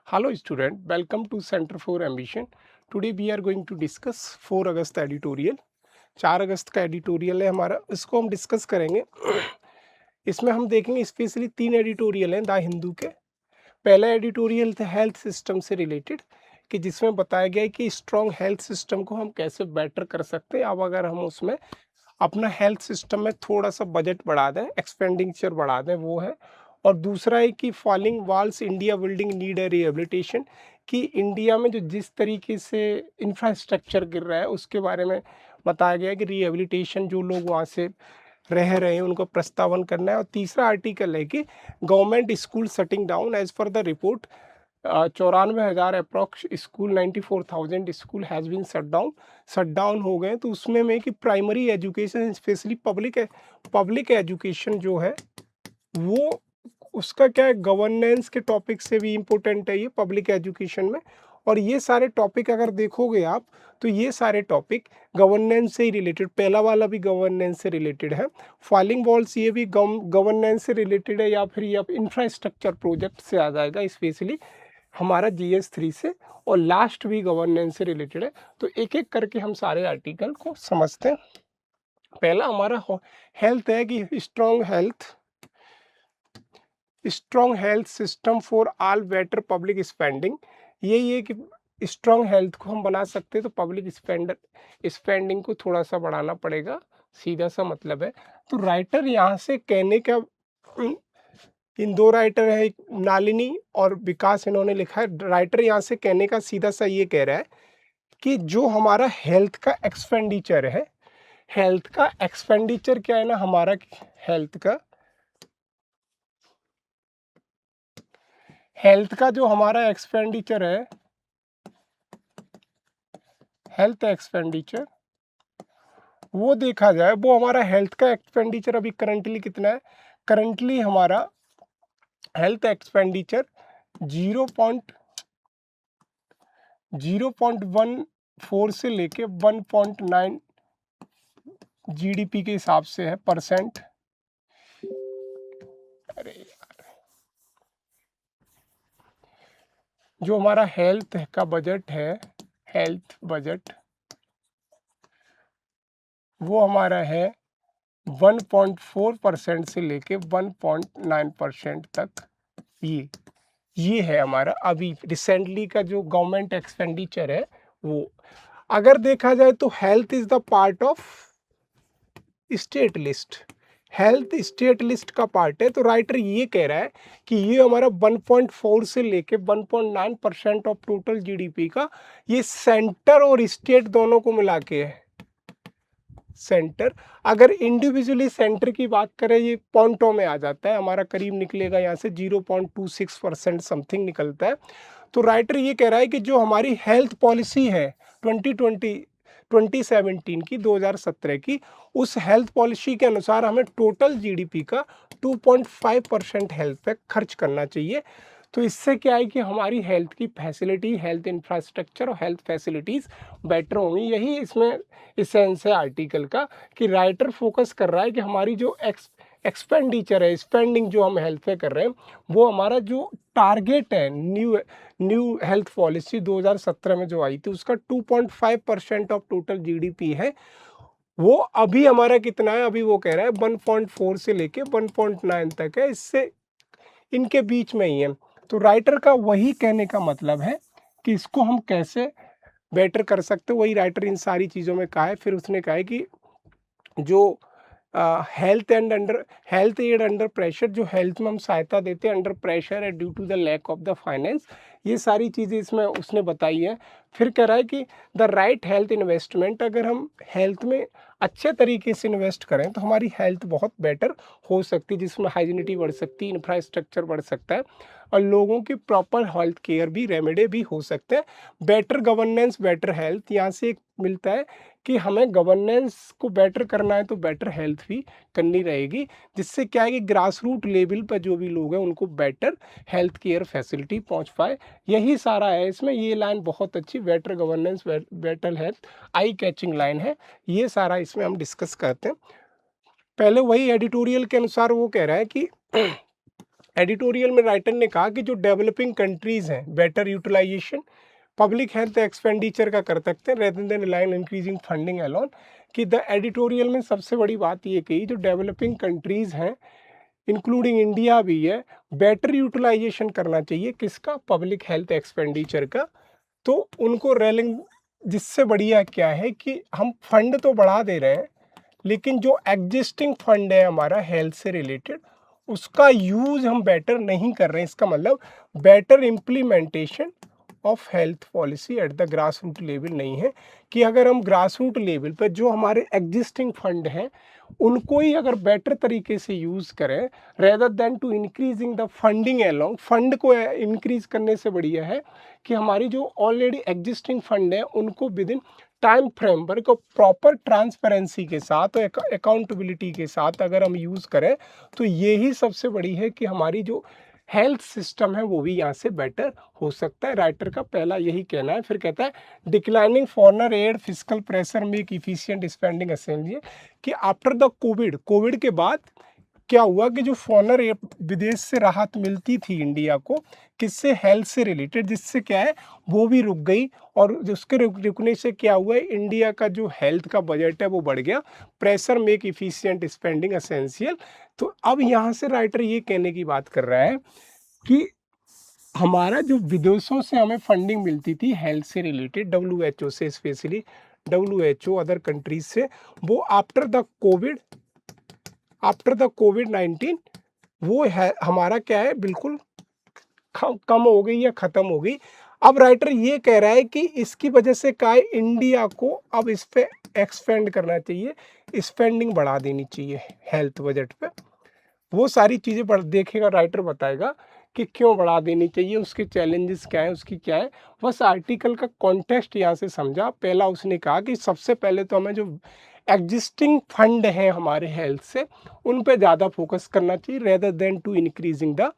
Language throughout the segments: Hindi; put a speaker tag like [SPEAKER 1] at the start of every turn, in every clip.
[SPEAKER 1] Hello student, welcome to Center for Ambition. Today we are going to discuss 4 August editorial. 4 अगस्त का एडिटोरियल है हमारा, इसको हम डिस्कस करेंगे। इसमें हम देखेंगे स्पेशली 3 एडिटोरियल हैं द हिंदू के। पहला एडिटोरियल था हेल्थ सिस्टम से रिलेटेड, कि जिसमें बताया गया है कि स्ट्रॉन्ग हेल्थ सिस्टम को हम कैसे बेटर कर सकते हैं। अब अगर हम उसमें अपना हेल्थ सिस्टम में थोड़ा सा बजट बढ़ा दें, एक्सपेंडिचर बढ़ा दें, वो है। और दूसरा है कि falling walls India building need a rehabilitation, कि इंडिया में जो जिस तरीके से इंफ्रास्ट्रक्चर गिर रहा है उसके बारे में बताया गया है कि रिहेबिलिटेशन जो लोग वहाँ से रह रहे हैं उनको प्रस्तावन करना है। और तीसरा आर्टिकल है कि government school shutting down as per the report 94,000 approx school, 94,000 school has been shut down हो गए। तो उसमें में कि primary education specially public education जो है वो उसका क्या है, गवर्नेंस के टॉपिक से भी इम्पोर्टेंट है ये पब्लिक एजुकेशन में। और ये सारे टॉपिक अगर देखोगे आप तो ये सारे टॉपिक गवर्नेंस से ही रिलेटेड, पहला वाला भी गवर्नेंस से रिलेटेड है, फॉलिंग वॉल्स ये भी गवर्नेंस से रिलेटेड है, या फिर ये इंफ्रास्ट्रक्चर प्रोजेक्ट से आ जाएगा स्पेशली हमारा GS3 से, और लास्ट भी गवर्नेंस से रिलेटेड है। तो एक एक करके हम सारे आर्टिकल को समझते हैं। पहला हमारा हेल्थ है कि strong health system for all better public spending. यही है कि स्ट्रॉन्ग हेल्थ को हम बना सकते हैं तो पब्लिक स्पेंडिंग को थोड़ा सा बढ़ाना पड़ेगा, सीधा सा मतलब है। तो राइटर यहाँ से कहने का, इन दो राइटर है, एक नालिनी और विकास, इन्होंने लिखा है। राइटर यहाँ से कहने का सीधा सा ये कह रहा है कि जो हमारा हेल्थ का एक्सपेंडिचर है, हेल्थ का एक्सपेंडिचर क्या है ना हमारा, हेल्थ का जो हमारा एक्सपेंडिचर है, हेल्थ एक्सपेंडिचर वो देखा जाए, वो हमारा हेल्थ का एक्सपेंडिचर अभी करंटली कितना है। करंटली हमारा हेल्थ एक्सपेंडिचर 0.14 से लेके 1.9 GDP के हिसाब से है, परसेंट। अरे यार, जो हमारा हेल्थ का बजट है, हेल्थ बजट वो हमारा है 1.4% से लेके 1.9% तक। ये है हमारा अभी रिसेंटली का जो गवर्नमेंट एक्सपेंडिचर है वो। अगर देखा जाए तो health is the part of state list, health state list का पार्ट है। तो राइटर ये कह रहा है कि ये हमारा 1.4 से लेके 1.9% ऑफ टोटल GDP का, ये सेंटर और स्टेट दोनों को मिला के है। सेंटर, अगर इंडिविजुअली सेंटर की बात करें ये पॉइंटों में आ जाता है, हमारा करीब निकलेगा यहाँ से 0.26% समथिंग निकलता है। तो राइटर ये कह रहा है कि जो हमारी हेल्थ पॉलिसी है 2017 की, 2017 की, उस हेल्थ पॉलिसी के अनुसार हमें टोटल GDP का 2.5% हेल्थ पे खर्च करना चाहिए। तो इससे क्या है कि हमारी हेल्थ की फैसिलिटी, हेल्थ इंफ्रास्ट्रक्चर और हेल्थ फैसिलिटीज़ बेटर होंगी। यही इसमें इसेंस है आर्टिकल का, कि राइटर फोकस कर रहा है कि हमारी जो एक्सपेंडिचर है, स्पेंडिंग जो हम हेल्थ पे कर रहे हैं, वो हमारा जो टारगेट है न्यू हेल्थ पॉलिसी 2017 में जो आई थी उसका 2.5% ऑफ टोटल GDP है। वो अभी हमारा कितना है, अभी वो कह रहा है 1.4 से लेके 1.9 तक है, इससे इनके बीच में ही है। तो राइटर का वही कहने का मतलब है कि इसको हम कैसे बेटर कर सकते हो, वही राइटर इन सारी चीज़ों में कहा है। फिर उसने कहा है कि जो हेल्थ एड अंडर प्रेशर, जो हेल्थ में हम सहायता देते हैं अंडर प्रेशर है due to the lack of the finance, ये सारी चीज़ें इसमें उसने बताई है। फिर कह रहा है कि द राइट हेल्थ इन्वेस्टमेंट, अगर हम हेल्थ में अच्छे तरीके से इन्वेस्ट करें तो हमारी हेल्थ बहुत बेटर हो सकती है, जिसमें हाइजीनिटी बढ़ सकती है, इंफ्रास्ट्रक्चर बढ़ सकता है, और लोगों की प्रॉपर हेल्थ केयर भी, रेमेडी भी हो सकते हैं। बेटर गवर्नेंस बेटर हेल्थ, यहाँ से एक मिलता है कि हमें गवर्नेंस को बेटर करना है तो बेटर हेल्थ भी करनी रहेगी, जिससे क्या है कि ग्रास रूट लेवल पर जो भी लोग हैं उनको बेटर हेल्थ केयर फैसिलिटी पहुंच पाए। यही सारा है इसमें। ये लाइन बहुत अच्छी, better governance better health, eye catching line है। ये सारा इसमें हम डिस्कस करते हैं। पहले वही एडिटोरियल के अनुसार वो कह रहा है कि एडिटोरियल में राइटर ने कहा कि जो डेवलपिंग कंट्रीज हैं better utilisation public health expenditure का कर सकते हैं rather than relying increasing funding alone. कि द एडिटोरियल में सबसे बड़ी बात ये कही जो डेवलपिंग कंट्रीज हैं इंक्लूडिंग इंडिया भी है, बेटर यूटिलाइजेशन करना चाहिए किसका, पब्लिक हेल्थ एक्सपेंडिचर का। तो उनको रेलिंग जिससे बढ़िया क्या है कि हम फंड तो बढ़ा दे रहे हैं लेकिन जो एग्जिस्टिंग फंड है हमारा हेल्थ से रिलेटेड उसका यूज हम बेटर नहीं कर रहे हैं। इसका मतलब better implementation of health policy at the grass root level नहीं है कि अगर हम ग्रास रूट लेवल पर जो हमारे एग्जिस्टिंग फंड हैं उनको ही अगर बेटर तरीके से यूज़ करें rather than to increasing the funding along. Fund को इंक्रीज करने से बढ़िया है कि हमारी जो ऑलरेडी एग्जिस्टिंग फंड है उनको विद इन टाइम फ्रेमवर्क और प्रॉपर ट्रांसपेरेंसी के साथ और अकाउंटेबिलिटी के साथ अगर हम यूज़ करें तो यही सबसे बड़ी है कि हमारी जो हेल्थ सिस्टम है वो भी यहाँ से बेटर हो सकता है। राइटर का पहला यही कहना है। फिर कहता है declining foreign add physical pressure make efficient spending assembly कि आफ्टर द कोविड के बाद क्या हुआ कि जो फॉरेन एड विदेश से राहत मिलती थी इंडिया को किससे, हेल्थ से रिलेटेड, जिससे क्या है वो भी रुक गई और उसके रुकने से क्या हुआ है इंडिया का जो हेल्थ का बजट है वो बढ़ गया। Pressure make efficient spending essential. तो अब यहाँ से राइटर ये कहने की बात कर रहा है कि हमारा जो विदेशों से हमें फंडिंग मिलती थी हेल्थ से रिलेटेड WHO से, स्पेशली WHO अदर कंट्रीज से, वो आफ्टर द कोविड-19 वो है हमारा क्या है बिल्कुल कम हो गई या ख़त्म हो गई। अब राइटर ये कह रहा है कि इसकी वजह से क्या है इंडिया को अब इस पे एक्सपेंड करना चाहिए, स्पेंडिंग बढ़ा देनी चाहिए हेल्थ बजट पे। वो सारी चीज़ें देखेगा राइटर, बताएगा कि क्यों बढ़ा देनी चाहिए, उसके चैलेंजेस क्या है, उसकी क्या है। बस आर्टिकल का कॉन्टेक्स्ट यहाँ से समझा। पहला उसने कहा कि सबसे पहले तो हमें जो एग्जिस्टिंग फंड हैं हमारे हेल्थ से उन पे ज़्यादा फोकस करना चाहिए rather than to increasing the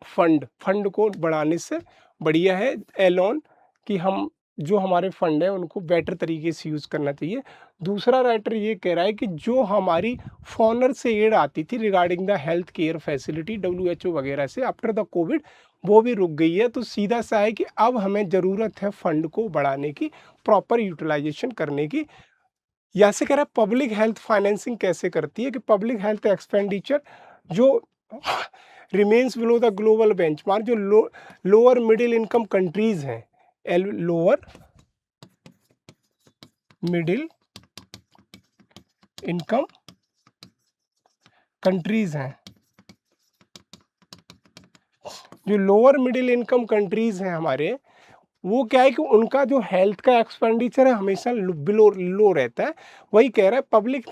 [SPEAKER 1] fund को बढ़ाने से बढ़िया है एलोन कि हम जो हमारे फंड है उनको बेटर तरीके से यूज़ करना चाहिए। दूसरा राइटर ये कह रहा है कि जो हमारी फॉरेनर से एड आती थी regarding the health care facility WHO वगैरह से आफ्टर द कोविड वो भी रुक गई है। तो सीधा सा है कि अब हमें ज़रूरत है फंड को बढ़ाने की, प्रॉपर यूटिलाइजेशन करने की। यहाँ से कह रहा है पब्लिक हेल्थ फाइनेंसिंग कैसे करती है कि पब्लिक हेल्थ एक्सपेंडिचर जो remains below the global benchmark, जो लोअर मिडिल इनकम कंट्रीज हैं, लोअर मिडिल इनकम कंट्रीज हैं, जो लोअर मिडिल इनकम कंट्रीज हैं हमारे, वो क्या है कि उनका जो हेल्थ का एक्सपेंडिचर है हमेशा बिलो लो रहता है। वही कह रहा है public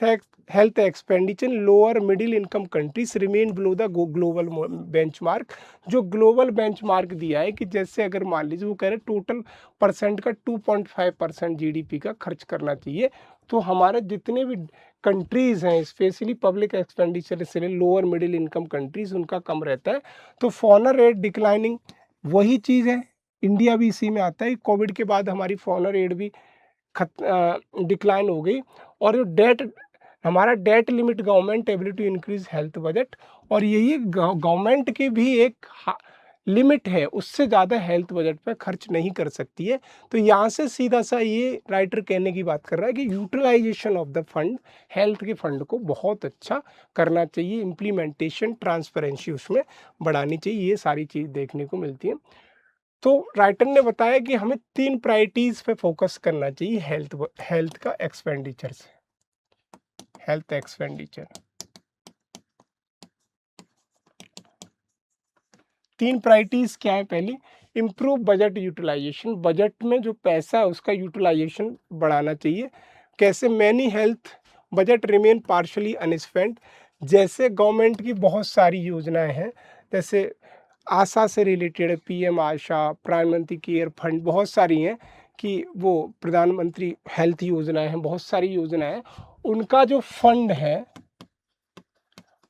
[SPEAKER 1] health expenditure lower middle income countries remain below the global benchmark. जो ग्लोबल बेंचमार्क दिया है कि जैसे अगर मान लीजिए वो कह रहे टोटल परसेंट का 2.5% GDP का खर्च करना चाहिए। तो हमारे जितने भी कंट्रीज़ हैं स्पेशली पब्लिक एक्सपेंडिचर से लोअर मिडिल इनकम कंट्रीज़ उनका कम रहता है। तो फॉरेन एड डिक्लाइनिंग वही चीज़ है, इंडिया भी इसी में आता है। कोविड के बाद हमारी फॉरेन एड भी डिक्लाइन हो गई और जो हमारा debt limit government ability to increase health budget, और यही गवर्नमेंट की भी एक लिमिट है, उससे ज़्यादा हेल्थ बजट पर खर्च नहीं कर सकती है। तो यहाँ से सीधा सा ये राइटर कहने की बात कर रहा है कि utilisation of the fund, health के फंड को बहुत अच्छा करना चाहिए, इम्प्लीमेंटेशन ट्रांसपेरेंसी उसमें बढ़ानी चाहिए। ये सारी चीज़ देखने को मिलती है। तो राइटर ने बताया कि हमें 3 प्रायोरिटीज़ पे फोकस करना चाहिए हेल्थ का एक्सपेंडिचर से, हेल्थ एक्सपेंडिचर 3 प्रायोरिटीज़ क्या है। पहली, इम्प्रूव बजट यूटिलाइजेशन, बजट में जो पैसा है उसका यूटिलाइजेशन बढ़ाना चाहिए। कैसे, many health budget remain partially unspent, जैसे गवर्नमेंट की बहुत सारी योजनाएं हैं, जैसे आशा से रिलेटेड PM आशा, प्रधानमंत्री केयर फंड, बहुत सारी हैं कि वो प्रधानमंत्री हेल्थ योजनाएं हैं, बहुत सारी योजनाएं हैं, उनका जो फंड है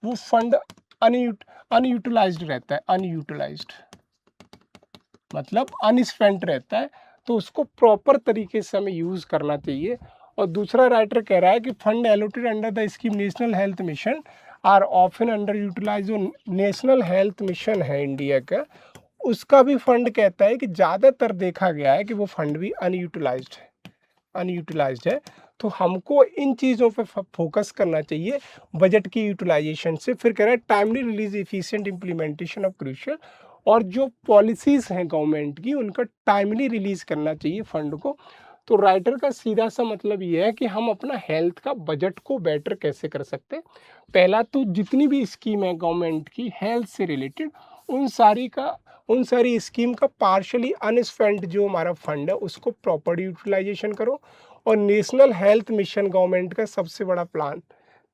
[SPEAKER 1] वो फंड अनयूटिलाइज्ड रहता है, अनयूटिलाइज्ड मतलब अनस्पेंट रहता है। तो उसको प्रॉपर तरीके से हमें यूज़ करना चाहिए। और दूसरा राइटर कह रहा है कि fund allotted under the scheme national health mission are often under utilise. जो नेशनल हेल्थ मिशन है इंडिया का, उसका भी फंड कहता है कि ज़्यादातर देखा गया है कि वो फंड भी अनयूटिलाइज्ड है। तो हमको इन चीज़ों पे फोकस करना चाहिए बजट की यूटिलाइजेशन से। फिर कह रहा है timely release efficient implementation of crucial, और जो पॉलिसीज़ हैं गवर्नमेंट की उनका टाइमली रिलीज करना चाहिए फंड को। तो राइटर का सीधा सा मतलब ये है कि हम अपना हेल्थ का बजट को बेटर कैसे कर सकते हैं। पहला तो जितनी भी स्कीम है गवर्नमेंट की हेल्थ से रिलेटेड, उन सारी स्कीम का पार्शली अनस्पेंड जो हमारा फंड है उसको प्रॉपर यूटिलाइजेशन करो। और नेशनल हेल्थ मिशन गवर्नमेंट का सबसे बड़ा प्लान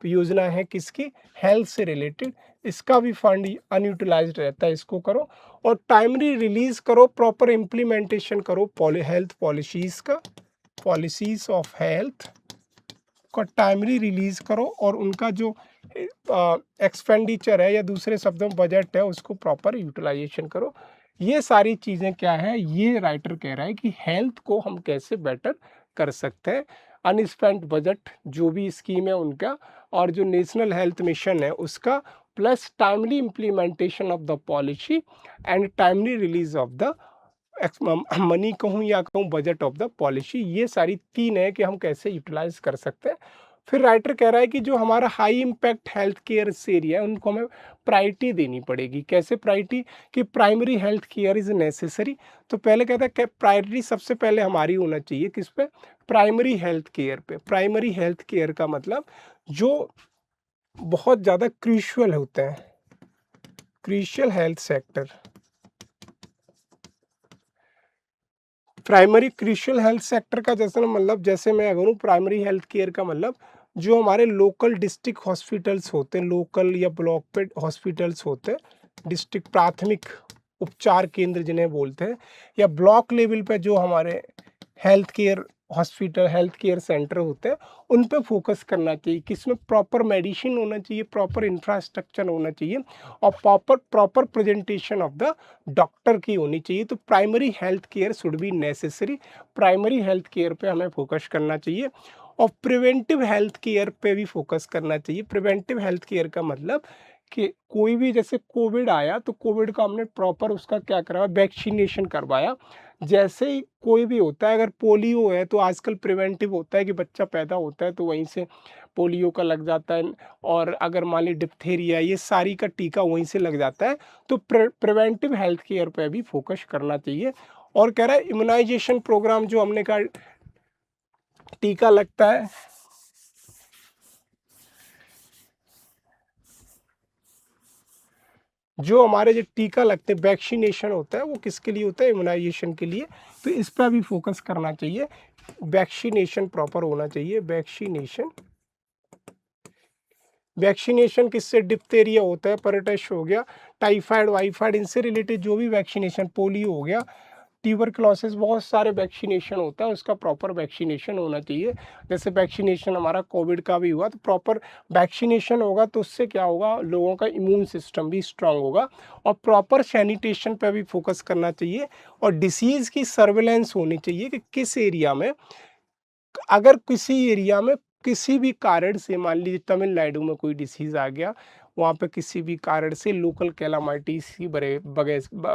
[SPEAKER 1] योजना है किसकी, हेल्थ से रिलेटेड, इसका भी फंड अनयूटिलाइज्ड रहता है, इसको करो। और टाइमली रिलीज करो, प्रॉपर इम्प्लीमेंटेशन करो हेल्थ पॉलिसीज ऑफ हेल्थ का टाइमली रिलीज करो, और उनका जो एक्सपेंडिचर है या दूसरे शब्दों में बजट है उसको प्रॉपर यूटिलाइजेशन करो। ये सारी चीज़ें क्या है, ये राइटर कह रहा है कि हेल्थ को हम कैसे बेटर कर सकते हैं। अनस्पेंट बजट जो भी स्कीम है उनका, और जो नेशनल हेल्थ मिशन है उसका, plus timely implementation of the policy and timely release of the money कहूँ या कहूँ बजट ऑफ द पॉलिसी। ये सारी तीन है कि हम कैसे यूटिलाइज कर सकते हैं। फिर राइटर कह रहा है कि जो हमारा high impact health care area है उनको हमें प्रायोरिटी देनी पड़ेगी। कैसे प्रायोरिटी, कि primary health care is necessary. तो पहले कहता है कि प्रायोरिटी सबसे पहले हमारी होना चाहिए किस पे, प्राइमरी हेल्थ केयर पे। प्राइमरी हेल्थ केयर का मतलब जो बहुत ज़्यादा क्रूशियल होते हैं, crucial health sector. Primary crucial health sector का जैसे मतलब, जैसे मैं अगर हूँ प्राइमरी हेल्थ केयर का मतलब जो हमारे लोकल डिस्ट्रिक्ट हॉस्पिटल्स होते हैं, लोकल या ब्लॉक पे हॉस्पिटल्स होते हैं, डिस्ट्रिक्ट प्राथमिक उपचार केंद्र जिन्हें बोलते हैं, या ब्लॉक लेवल पे जो हमारे health care hospital health care centre होते हैं, उन पे फोकस करना चाहिए। किसमें प्रॉपर मेडिसिन होना चाहिए, प्रॉपर इंफ्रास्ट्रक्चर होना चाहिए, और proper presentation of the doctor की होनी चाहिए। तो primary health care should be necessary. Primary health care पे हमें फोकस करना चाहिए, और प्रिवेंटिव हेल्थ केयर पे भी फोकस करना चाहिए। प्रिवेंटिव हेल्थ केयर का मतलब कि कोई भी जैसे कोविड आया तो कोविड का हमने प्रॉपर उसका क्या करवाया, वैक्सीनेशन करवाया। जैसे ही कोई भी होता है, अगर पोलियो है तो आजकल प्रिवेंटिव होता है कि बच्चा पैदा होता है तो वहीं से पोलियो का लग जाता है, और अगर मान ली डिप्थीरिया, ये सारी का टीका वहीं से लग जाता है। तो प्रिवेंटिव हेल्थ केयर पे भी फोकस करना चाहिए। और कह रहा है इम्यूनाइजेशन प्रोग्राम, जो हमने कहा टीका लगता है, जो हमारे जो टीका लगते हैं, वैक्सीनेशन होता है, वो किसके लिए होता है, इम्यूनाइजेशन के लिए। तो इस पर भी फोकस करना चाहिए। वैक्सीनेशन प्रॉपर होना चाहिए। वैक्सीनेशन किससे, डिप्थीरिया होता है, परटश हो गया, टाइफाइड वाइफाइड, इनसे रिलेटेड जो भी वैक्सीनेशन, पोलियो हो गया, ट्यूबरक्लोसिस, बहुत सारे वैक्सीनेशन होता है, उसका प्रॉपर वैक्सीनेशन होना चाहिए। जैसे वैक्सीनेशन हमारा कोविड का भी हुआ, तो प्रॉपर वैक्सीनेशन होगा तो उससे क्या होगा, लोगों का इम्यून सिस्टम भी स्ट्रांग होगा। और प्रॉपर सैनिटेशन पे भी फोकस करना चाहिए, और डिसीज़ की सर्वेलेंस होनी चाहिए कि किस एरिया में, अगर किसी एरिया में किसी भी कारण से, मान लीजिए तमिलनाडु में कोई डिसीज़ आ गया, वहाँ पे किसी भी कारण से लोकल कैलामिटीज़ की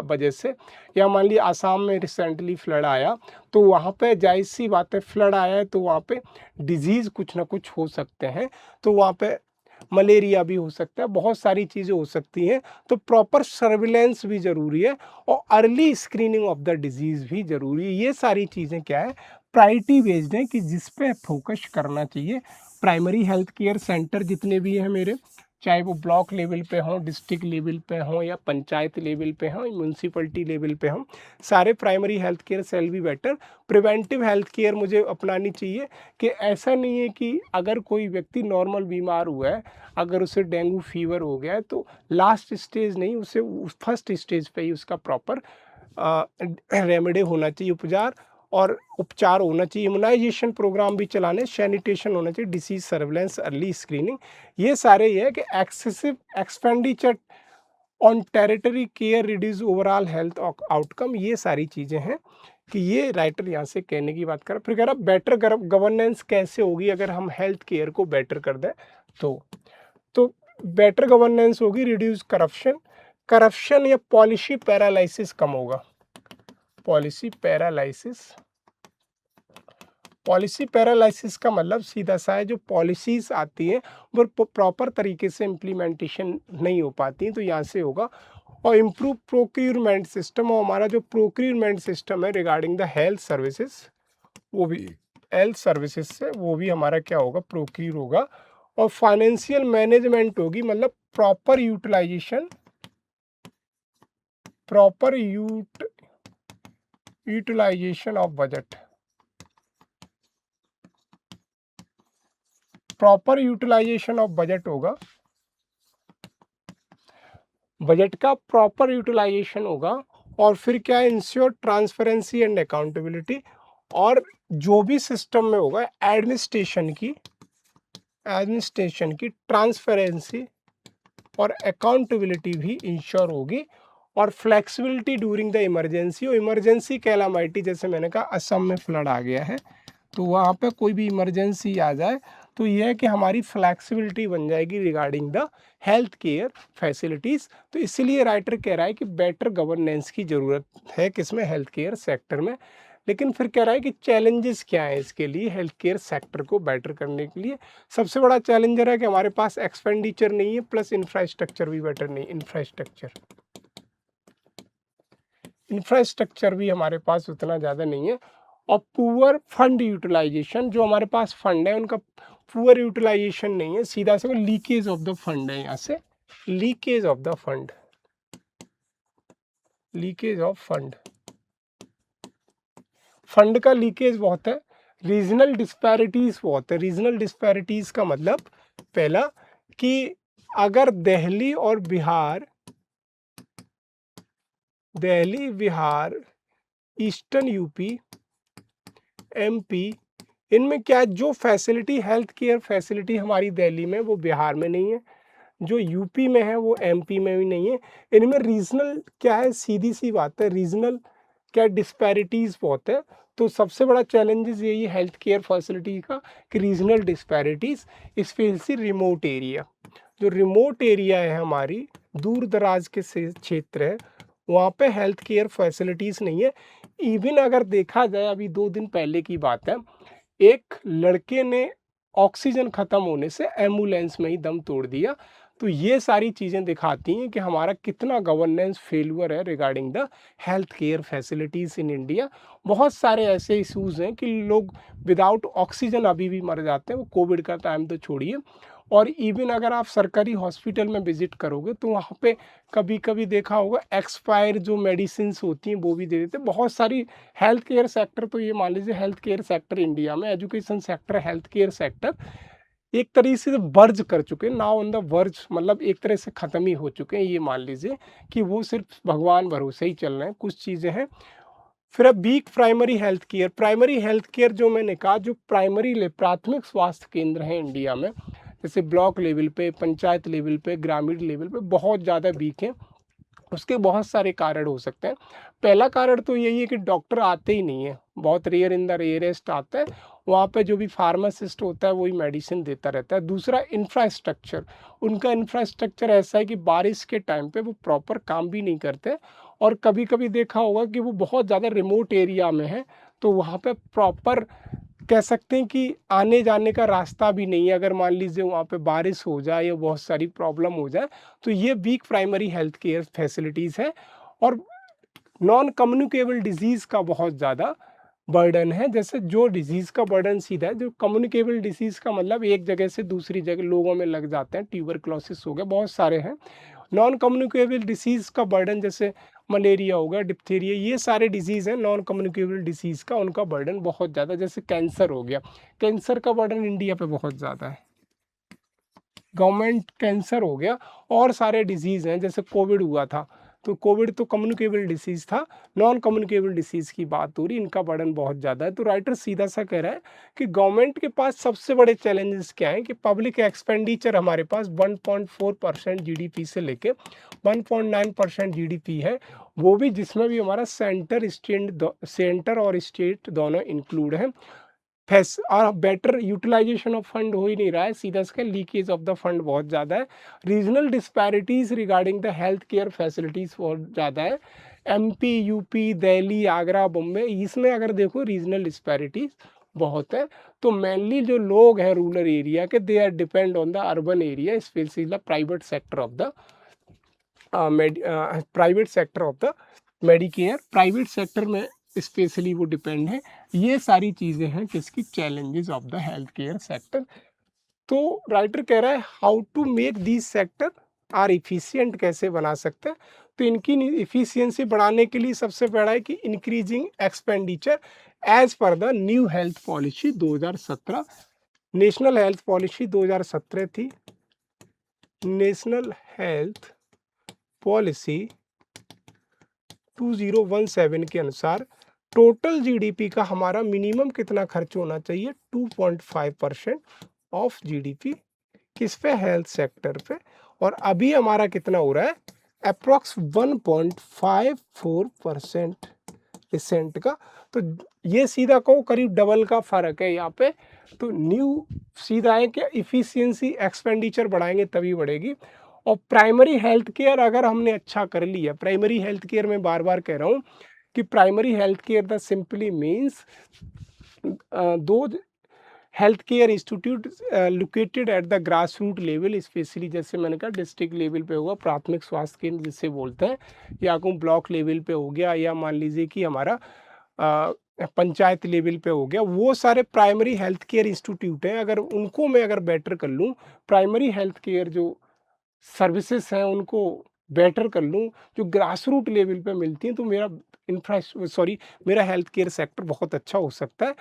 [SPEAKER 1] वजह से, या मान लीजिए आसाम में रिसेंटली फ्लड आया, तो वहाँ पे जाहिर सी बात है, फ्लड आया है तो वहाँ पे डिजीज़ कुछ ना कुछ हो सकते हैं। तो वहाँ पे मलेरिया भी हो सकता है, बहुत सारी चीज़ें हो सकती हैं। तो प्रॉपर सर्विलेंस भी ज़रूरी है, और early screening of the disease भी ज़रूरी है। ये सारी चीज़ें क्या है, प्रायोरिटी बेस्ड है कि जिस पे फोकस करना चाहिए। प्राइमरी हेल्थ केयर सेंटर जितने भी हैं मेरे, चाहे वो ब्लॉक लेवल पे हों, डिस्ट्रिक्ट लेवल पे हों, या पंचायत लेवल पे हों, म्यूनसिपलिटी लेवल पे हों, सारे प्राइमरी हेल्थ केयर सेल भी बेटर। प्रिवेंटिव हेल्थ केयर मुझे अपनानी चाहिए, कि ऐसा नहीं है कि अगर कोई व्यक्ति नॉर्मल बीमार हुआ है, अगर उसे डेंगू फीवर हो गया है, तो लास्ट स्टेज नहीं, उसे फर्स्ट स्टेज पे ही उसका प्रॉपर रेमेडी होना चाहिए, उपचार होना चाहिए। इम्यूनाइजेशन प्रोग्राम भी चलाने, सैनिटेशन होना चाहिए, डिसीज सर्विलेंस, अर्ली स्क्रीनिंग। ये सारे ये है कि excessive expenditure on territory care reduce overall health outcome. ये सारी चीज़ें हैं कि ये राइटर यहाँ से कहने की बात कर, फिर कह रहा बेटर गवर्नेंस कैसे होगी अगर हम हेल्थ केयर को बेटर कर दें। तो बेटर गवर्नेंस होगी, रिड्यूस करप्शन, करप्शन या पॉलिसी पैरालिसिस कम होगा। पॉलिसी पैरालिसिस, पॉलिसी पैरालिसिस का मतलब सीधा सा है, जो पॉलिसीज आती हैं वो प्रॉपर तरीके से इम्प्लीमेंटेशन नहीं हो पाती, तो यहाँ से होगा। और इम्प्रूव प्रोक्यूरमेंट सिस्टम, और हमारा जो प्रोक्यूरमेंट सिस्टम है रिगार्डिंग द हेल्थ सर्विसेज, वो भी हेल्थ सर्विसेज से वो भी हमारा क्या होगा, प्रोक्यूर होगा। और फाइनेंशियल मैनेजमेंट होगी, मतलब proper utilisation, proper utilisation of budget, proper utilisation of budget होगा, बजट का प्रॉपर यूटिलाइजेशन होगा। और फिर क्या है, इंश्योर ट्रांसपेरेंसी एंड अकाउंटेबिलिटी, और जो भी सिस्टम में होगा एडमिनिस्ट्रेशन की ट्रांसपेरेंसी और अकाउंटेबिलिटी भी इंश्योर होगी। और फ्लेक्सिबिलिटी ड्यूरिंग द इमरजेंसी, और इमरजेंसी कैलामिटी, जैसे मैंने कहा असम में फ्लड आ गया है, तो वहाँ पे कोई भी इमरजेंसी आ जाए तो यह है कि हमारी फ्लैक्सिबिलिटी बन जाएगी regarding the health care facilities. तो इसीलिए राइटर कह रहा है कि बेटर गवर्नेंस की ज़रूरत है किसमें, हेल्थ केयर सेक्टर में। लेकिन फिर कह रहा है कि चैलेंजेस क्या है इसके लिए, हेल्थ केयर सेक्टर को बेटर करने के लिए। सबसे बड़ा चैलेंजर है कि हमारे पास एक्सपेंडिचर नहीं है, प्लस इंफ्रास्ट्रक्चर भी बेटर नहीं, इंफ्रास्ट्रक्चर भी हमारे पास उतना ज़्यादा नहीं है। और पुअर फंड यूटिलाइजेशन, जो हमारे पास फंड है उनका पुअर यूटिलाइजेशन नहीं है, सीधा से लीकेज ऑफ द फंड है, यहाँ से leakage of the fund, leakage of fund, fund का लीकेज बहुत है। रीजनल डिस्पैरिटीज बहुत है। रीजनल डिस्पैरिटीज का मतलब पहला कि अगर दिल्ली और Bihar, Delhi Bihar, eastern UP, MP, इनमें क्या जो फैसिलिटी, हेल्थ केयर फैसिलिटी हमारी दिल्ली में वो बिहार में नहीं है, जो यूपी में है वो एमपी में भी नहीं है। इनमें रीजनल क्या है, सीधी सी बात है, रीजनल क्या डिस्पैरिटीज़ बहुत है। तो सबसे बड़ा चैलेंजेस यही है हेल्थ केयर फैसिलिटी का कि regional disparities, specially remote area, जो रिमोट एरिया है हमारी, दूर दराज के क्षेत्र है, वहाँ पे हेल्थ केयर फैसिलिटीज़ नहीं है। इवन अगर देखा जाए, अभी 2 दिन पहले की बात है, एक लड़के ने ऑक्सीजन ख़त्म होने से एम्बुलेंस में ही दम तोड़ दिया। तो ये सारी चीज़ें दिखाती हैं कि हमारा कितना गवर्नेंस फेलियर है regarding the health care facilities in India. बहुत सारे ऐसे इश्यूज़ हैं कि लोग विदाउट ऑक्सीजन अभी भी मर जाते हैं, वो कोविड का टाइम तो छोड़िए। और इवन अगर आप सरकारी हॉस्पिटल में विजिट करोगे तो वहाँ पे कभी कभी देखा होगा एक्सपायर जो मेडिसिन होती हैं वो भी दे देते हैं। बहुत सारी हेल्थ केयर सेक्टर, तो ये मान लीजिए हेल्थ केयर सेक्टर इंडिया में, education sector, health care sector एक तरीके से वर्ज कर चुके हैं, नाउ ऑन द वर्ज, मतलब एक तरह से ख़त्म ही हो चुके हैं। ये मान लीजिए कि वो सिर्फ भगवान भरोसे ही चल रहे हैं, कुछ चीज़ें हैं। फिर अब weak primary health care, primary health care जो मैंने कहा, जो प्राइमरी प्राथमिक स्वास्थ्य केंद्र हैं इंडिया में, जैसे ब्लॉक लेवल पे, पंचायत लेवल पे, ग्रामीण लेवल पे, बहुत ज़्यादा वीक हैं। उसके बहुत सारे कारण हो सकते हैं। पहला कारण तो यही है कि डॉक्टर आते ही नहीं है, बहुत रेयर इन द रेयरेस्ट आता है। वहाँ पे जो भी फार्मासिस्ट होता है वही मेडिसिन देता रहता है। दूसरा इंफ्रास्ट्रक्चर, उनका इंफ्रास्ट्रक्चर ऐसा है कि बारिश के टाइम पे वो प्रॉपर काम भी नहीं करते। और कभी कभी देखा होगा कि वो बहुत ज़्यादा रिमोट एरिया में है, तो वहाँ पे प्रॉपर कह सकते हैं कि आने जाने का रास्ता भी नहीं है। अगर मान लीजिए वहाँ पे बारिश हो जाए या बहुत सारी प्रॉब्लम हो जाए, तो ये weak primary health care facilities है। और नॉन कम्युनिकेबल डिजीज़ का बहुत ज़्यादा बर्डन है। जैसे जो डिजीज़ का बर्डन सीधा है, जो कम्युनिकेबल डिजीज़ का मतलब एक जगह से दूसरी जगह लोगों में लग जाते हैं, ट्यूबरक्लोसिस हो गया, बहुत सारे हैं। नॉन कम्युनिकेबल डिसीज़ का बर्डन जैसे मलेरिया हो गया, डिप्थीरिया, ये सारे डिजीज़ हैं नॉन कम्युनिकेबल डिसीज़ का, उनका बर्डन बहुत ज़्यादा। जैसे कैंसर हो गया, कैंसर का बर्डन इंडिया पे बहुत ज़्यादा है, गवर्नमेंट कैंसर हो गया। और सारे डिजीज़ हैं, जैसे कोविड हुआ था, तो कोविड तो कम्युनिकेबल डिसीज़ था, नॉन कम्युनिकेबल डिसीज़ की बात हो रही, इनका बर्डन बहुत ज़्यादा है। तो राइटर सीधा सा कह रहा है कि गवर्नमेंट के पास सबसे बड़े चैलेंजेस क्या हैं, कि पब्लिक एक्सपेंडिचर हमारे पास 1.4% जीडीपी से लेके 1.9% जीडीपी है, वो भी जिसमें भी हमारा सेंटर और स्टेट दोनों इंक्लूड हैं। और बेटर यूटिलाइजेशन ऑफ फंड हो ही नहीं रहा है, सीधा इसका लीकेज ऑफ द फंड बहुत ज़्यादा है। Regional disparities regarding the health care facilities बहुत ज़्यादा है। एमपी, यूपी, दिल्ली, आगरा, बॉम्बे, इसमें अगर देखो रीजनल डिस्पैरिटीज बहुत है। तो मेनली जो लोग हैं रूरल एरिया के, they are depend on the urban area, specially the private sector of the private sector of the medicare, private sector में स्पेशली वो डिपेंड है। ये सारी चीज़ें हैं किसकी, challenges of the health care sector. तो राइटर कह रहा है how to make this sector are efficient, कैसे बना सकते हैं। तो इनकी इफिशियंसी बढ़ाने के लिए सबसे बड़ा है कि increasing expenditure as per the new health policy 2017। National health policy 2017 थी। नेशनल हेल्थ पॉलिसी 2017 के अनुसार टोटल जीडीपी का हमारा मिनिमम कितना खर्च होना चाहिए, 2.5% ऑफ जीडीपी किस पे, हेल्थ सेक्टर पे। और अभी हमारा कितना हो रहा है, अप्रोक्स 1.54% रिसेंट का। तो ये सीधा कहो करीब डबल का फर्क है यहाँ पे। तो न्यू सीधा है कि इफिशियंसी एक्सपेंडिचर बढ़ाएंगे तभी बढ़ेगी। और प्राइमरी हेल्थ केयर अगर हमने अच्छा कर लिया, प्राइमरी हेल्थ केयर में बार बार कह रहा हूँ कि primary health care the simply means दो health care institute located at the grass root level, specially जैसे मैंने कहा डिस्ट्रिक्ट लेवल पे होगा, प्राथमिक स्वास्थ्य केंद्र जिसे बोलते हैं, या कहूँ ब्लॉक लेवल पे हो गया, या मान लीजिए कि हमारा पंचायत लेवल पे हो गया। वो सारे प्राइमरी हेल्थ केयर इंस्टीट्यूट हैं, अगर उनको मैं अगर बेटर कर लूँ, प्राइमरी हेल्थ केयर जो सर्विसेज हैं उनको बेटर कर लूँ जो ग्रास रूट लेवल पे मिलती हैं, तो मेरा हेल्थ केयर सेक्टर बहुत अच्छा हो सकता है।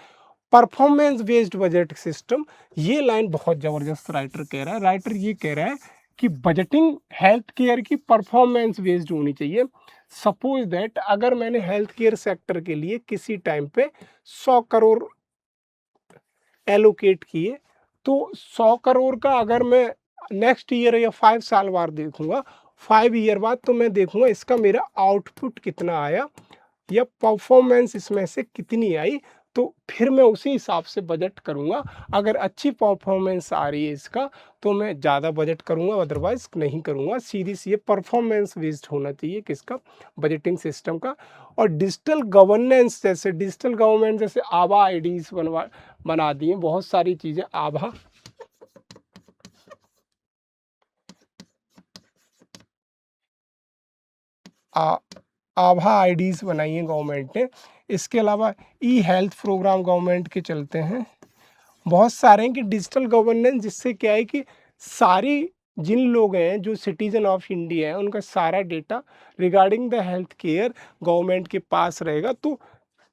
[SPEAKER 1] परफॉर्मेंस बेस्ड बजट सिस्टम, ये लाइन बहुत ज़बरदस्त राइटर कह रहा है। राइटर ये कह रहा है कि बजटिंग हेल्थ केयर की परफॉर्मेंस बेस्ड होनी चाहिए। सपोज दैट अगर मैंने हेल्थ केयर सेक्टर के लिए किसी टाइम पे 100 करोड़ एलोकेट किए, तो 100 करोड़ का अगर मैं नेक्स्ट ईयर या 5 साल बाद देखूंगा, 5 ईयर बाद, तो मैं देखूंगा इसका मेरा आउटपुट कितना आया या परफॉर्मेंस इसमें से कितनी आई। तो फिर मैं उसी हिसाब से बजट करूंगा। अगर अच्छी परफॉर्मेंस आ रही है इसका तो मैं ज़्यादा बजट करूंगा, अदरवाइज नहीं करूंगा। सीधी सी परफॉर्मेंस बेस्ड होना चाहिए किसका, बजटिंग सिस्टम का। और डिजिटल गवर्नेंस, जैसे डिजिटल गवर्नमेंट, जैसे आभा आईडीज बना दिए बहुत सारी चीज़ें। आभा आईडीज बनाई है गवर्नमेंट ने। इसके अलावा ई हेल्थ प्रोग्राम गवर्नमेंट के चलते हैं, बहुत सारे हैं कि डिजिटल गवर्नेंस, जिससे क्या है कि सारी जिन लोग हैं जो सिटीजन ऑफ इंडिया है उनका सारा data regarding the health care government के पास रहेगा। तो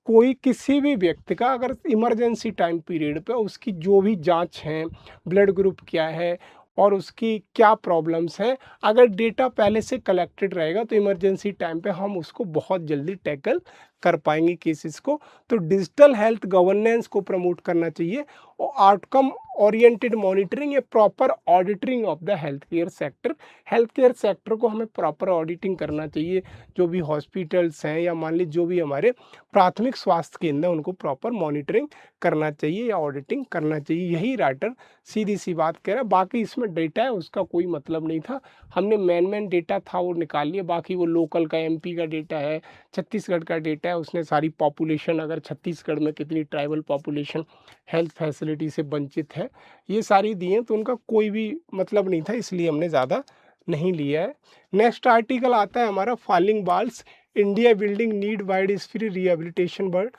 [SPEAKER 1] कोई किसी भी व्यक्ति का अगर इमरजेंसी टाइम पीरियड पे उसकी जो भी जांच है, ब्लड ग्रुप क्या है और उसकी क्या प्रॉब्लम्स हैं, अगर डेटा पहले से कलेक्टेड रहेगा तो इमरजेंसी टाइम पे हम उसको बहुत जल्दी टैकल कर पाएंगे केसेस को। तो डिजिटल हेल्थ गवर्नेंस को प्रमोट करना चाहिए और आउटकम ओरिएंटेड मॉनिटरिंग या proper auditing of the health care sector. Health care sector को हमें प्रॉपर ऑडिटिंग करना चाहिए। जो भी हॉस्पिटल्स हैं या मान लीजिए जो भी हमारे प्राथमिक स्वास्थ्य केंद्र हैं उनको प्रॉपर मॉनिटरिंग करना चाहिए या ऑडिटिंग करना चाहिए। यही राइटर सीधी सी बात कह रहा है। बाकी इसमें डेटा है उसका कोई मतलब नहीं था, हमने मेन डेटा था वो निकाल लिया। बाकी वो लोकल का एमपी का डेटा है, छत्तीसगढ़ का डेटा है, उसने सारी पॉपुलेशन, अगर छत्तीसगढ़ में कितनी ट्राइबल पॉपुलेशन हेल्थ फैसिलिटी से वंचित है, ये सारी दिए, तो उनका कोई भी मतलब नहीं था, इसलिए हमने ज़्यादा नहीं लिया है। नेक्स्ट आर्टिकल आता है हमारा falling walls, India building need wide speed rehabilitation word.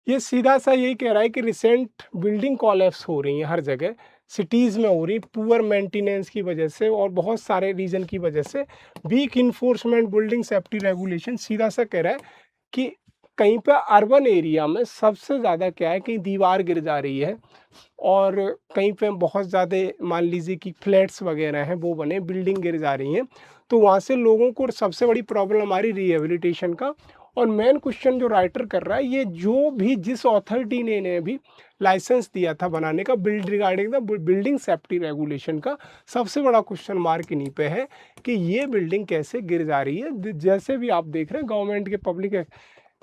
[SPEAKER 1] ये सीधा सा यही कह रहा है कि रिसेंट बिल्डिंग कॉलेप्स हो रही हैं हर जगह, सिटीज़ में हो रही, पुअर मेंटेनेंस की वजह से और बहुत सारे रीज़न की वजह से। Weak enforcement building safety regulation, सीधा सा कह रहा है कि कहीं पे अर्बन एरिया में सबसे ज़्यादा क्या है, कहीं दीवार गिर जा रही है और कहीं पे बहुत ज़्यादा मान लीजिए कि फ्लैट्स वगैरह हैं वो बने, बिल्डिंग गिर जा रही हैं, तो वहाँ से लोगों को सबसे बड़ी प्रॉब्लम आ रही रिहेबिलिटेशन का। और मेन क्वेश्चन जो राइटर कर रहा है, ये जो भी जिस अथॉरिटी ने भी लाइसेंस दिया था बनाने का regarding the building safety regulation का, सबसे बड़ा क्वेश्चन मार्क इन्हीं पे है कि ये बिल्डिंग कैसे गिर जा रही है। जैसे भी आप देख रहे हैं गवर्नमेंट के पब्लिक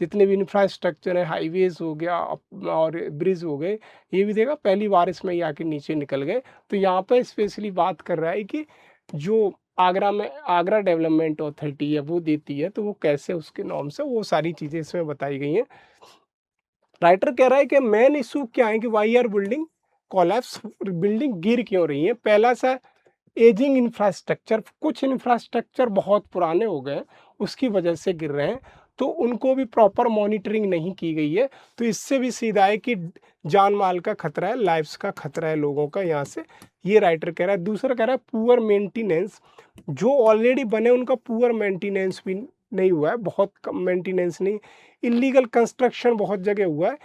[SPEAKER 1] जितने भी इंफ्रास्ट्रक्चर है, हाईवेज हो गया और ब्रिज हो गए, ये भी देखा पहली बारिश में ही आके नीचे निकल गए। तो यहाँ पे स्पेशली बात कर रहा है कि जो आगरा में आगरा डेवलपमेंट अथॉरिटी है वो देती है, तो वो कैसे उसके नॉर्म से, वो सारी चीज़ें इसमें बताई गई हैं। राइटर कह रहा है कि मेन इशू क्या है कि why are building collapse, building गिर क्यों रही है। पहला सा एजिंग इंफ्रास्ट्रक्चर, कुछ इंफ्रास्ट्रक्चर बहुत पुराने हो गए, उसकी वजह से गिर रहे हैं, तो उनको भी प्रॉपर मॉनिटरिंग नहीं की गई है। तो इससे भी सीधा है कि जान माल का खतरा है, लाइफ्स का खतरा है लोगों का यहाँ से, ये राइटर कह रहा है। दूसरा कह रहा है पुअर मेंटेनेंस, जो ऑलरेडी बने उनका पुअर मेंटेनेंस भी नहीं हुआ है, बहुत कम मेंटेनेंस नहीं, इलीगल कंस्ट्रक्शन बहुत जगह हुआ है।